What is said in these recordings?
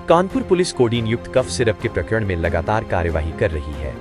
Kanpur police codeine युक्त cough syrup के प्रकरण में लगातार कार्यवाही कर रही है।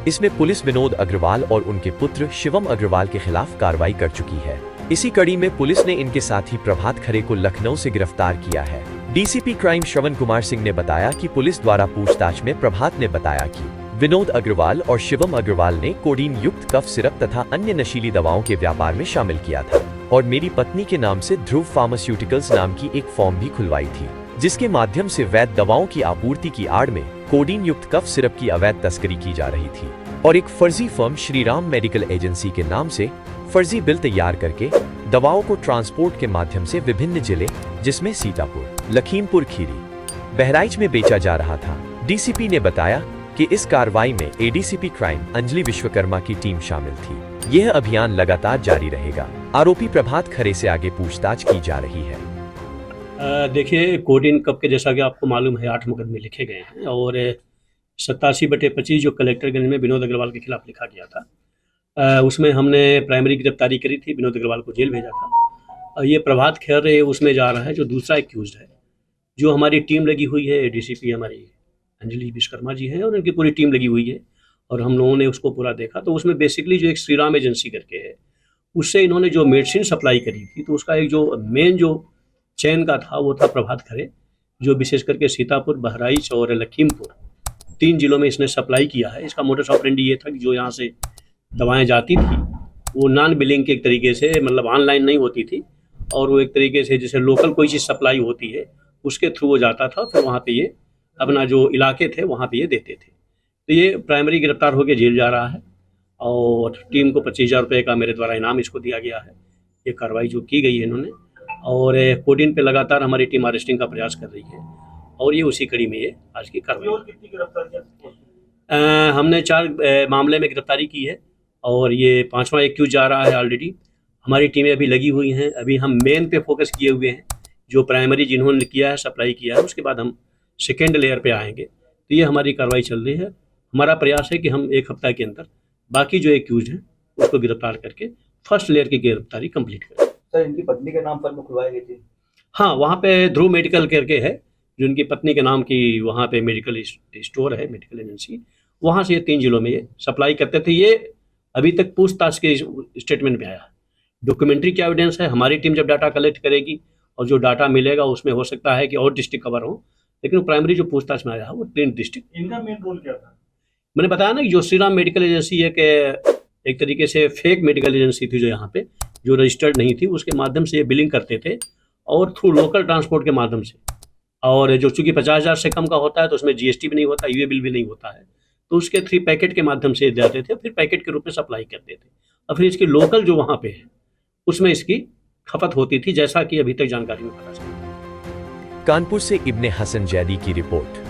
इसमें पुलिस विनोद अग्रवाल और उनके पुत्र शिवम अग्रवाल के खिलाफ कार्रवाई कर चुकी है। इसी कड़ी में पुलिस ने इनके साथी प्रभात खरे को लखनऊ से गिरफ्तार किया है। डीसीपी क्राइम श्रवण कुमार सिंह ने बताया कि पुलिस द्वारा पूछताछ में प्रभात ने बताया कि विनोद अग्रवाल और शिवम अग्रवाल ने कोडीन युक्त कफ सिरप तथा अन्य नशीली दवाओं के व्यापार में शामिल किया था और मेरी पत्नी के नाम से ध्रुव फार्मास्यूटिकल्स नाम की एक फॉर्म भी खुलवाई थी, जिसके माध्यम से वैध दवाओं की आपूर्ति की आड़ में कोडीन युक्त कफ सिरप की अवैध तस्करी की जा रही थी और एक फर्जी फर्म श्रीराम मेडिकल एजेंसी के नाम से फर्जी बिल तैयार करके दवाओं को ट्रांसपोर्ट के माध्यम से विभिन्न जिले जिसमें सीतापुर, लखीमपुर खीरी, बहराइच में बेचा जा रहा था। डीसीपी ने बताया कि इस कार्रवाई में एडीसीपी क्राइम अंजलि विश्वकर्मा की टीम शामिल थी। यह अभियान लगातार जारी रहेगा। आरोपी प्रभात खरे से आगे पूछताछ की जा रही है। देखिए, कोडीन कप के जैसा कि आपको मालूम है 8 मुकदमे लिखे गए हैं और 87/25 जो कलेक्टरगंज में विनोद अग्रवाल के खिलाफ लिखा गया था, उसमें हमने प्राइमरी गिरफ्तारी करी थी, विनोद अग्रवाल को जेल भेजा था। और ये प्रभात खरे उसमें जा रहा है जो दूसरा एक्यूज्ड है। जो हमारी टीम लगी हुई है, डीसीपी हमारी अंजलि विश्वकर्मा जी हैं और उनकी पूरी टीम लगी हुई है और हम लोगों ने उसको पूरा देखा। तो उसमें बेसिकली जो एक श्रीराम एजेंसी करके है, उससे इन्होंने जो मेडिसिन सप्लाई करी थी, तो उसका एक जो मेन जो चैन का था वो था प्रभात खरे, जो विशेष करके सीतापुर, बहराइच और लखीमपुर 3 जिलों में इसने सप्लाई किया है। इसका मोडस ऑपरेंडी ये था कि जो यहाँ से दवाएं जाती थी वो नॉन बिलिंग के एक तरीके से, मतलब ऑनलाइन नहीं होती थी और वो एक तरीके से जैसे लोकल कोई चीज़ सप्लाई होती है उसके थ्रू वो जाता था, फिर वहाँ पे ये अपना जो इलाके थे वहाँ पे ये देते थे। तो ये प्राइमरी गिरफ्तार होकर जेल जा रहा है और टीम को 25,000 रुपये का मेरे द्वारा इनाम इसको दिया गया है। ये कार्रवाई जो की गई है इन्होंने, और कोडीन पे लगातार हमारी टीम अरेस्टिंग का प्रयास कर रही है और ये उसी कड़ी में ये आज की कार्रवाई। हमने 4 मामले में गिरफ्तारी की है और ये 5वां एक्यूज जा रहा है ऑलरेडी। हमारी टीमें अभी लगी हुई हैं। अभी हम मेन पे फोकस किए हुए हैं, जो प्राइमरी जिन्होंने किया है, सप्लाई किया है, उसके बाद हम सेकेंड लेयर पे आएंगे। तो ये हमारी कार्रवाई चल रही है। हमारा प्रयास है कि हम 1 हफ्ता के अंदर बाकी जो एक्यूज हैं उसको गिरफ्तार करके फर्स्ट लेयर की गिरफ्तारी कंप्लीट करें। सर, इनकी पत्नी के नाम पर खुलवाई गई थी? हाँ, वहाँ पे ध्रुव मेडिकल करके है, जो उनकी पत्नी के नाम की वहाँ पे मेडिकल स्टोर है, मेडिकल एजेंसी। वहाँ से ये 3 जिलों में ये सप्लाई करते थे। ये अभी तक पूछताछ के स्टेटमेंट में आया। डॉक्यूमेंट्री क्या एविडेंस है, हमारी टीम जब डाटा कलेक्ट करेगी और जो डाटा मिलेगा उसमें हो सकता है कि और डिस्ट्रिक्ट कवर हो, लेकिन प्राइमरी जो पूछताछ में आया है वो 3 डिस्ट्रिक्ट। इनका मेन रोल क्या था? मैंने बताया ना कि जो श्रीराम मेडिकल एजेंसी है कि एक तरीके से फेक मेडिकल एजेंसी थी, जो यहाँ पे जो रजिस्टर्ड नहीं थी, उसके माध्यम से ये बिलिंग करते थे और थ्रू लोकल ट्रांसपोर्ट के माध्यम से। और जो चूँकि 50,000 से कम का होता है तो उसमें जीएसटी भी नहीं होता, यूए बिल भी नहीं होता है, तो उसके 3 पैकेट के माध्यम से जाते थे, फिर पैकेट के रूप में सप्लाई करते थे और फिर इसकी लोकल जो वहाँ पे है उसमें इसकी खपत होती थी, जैसा कि अभी तक जानकारी में पता चला। कानपुर से इब्ने हसन जैदी की रिपोर्ट।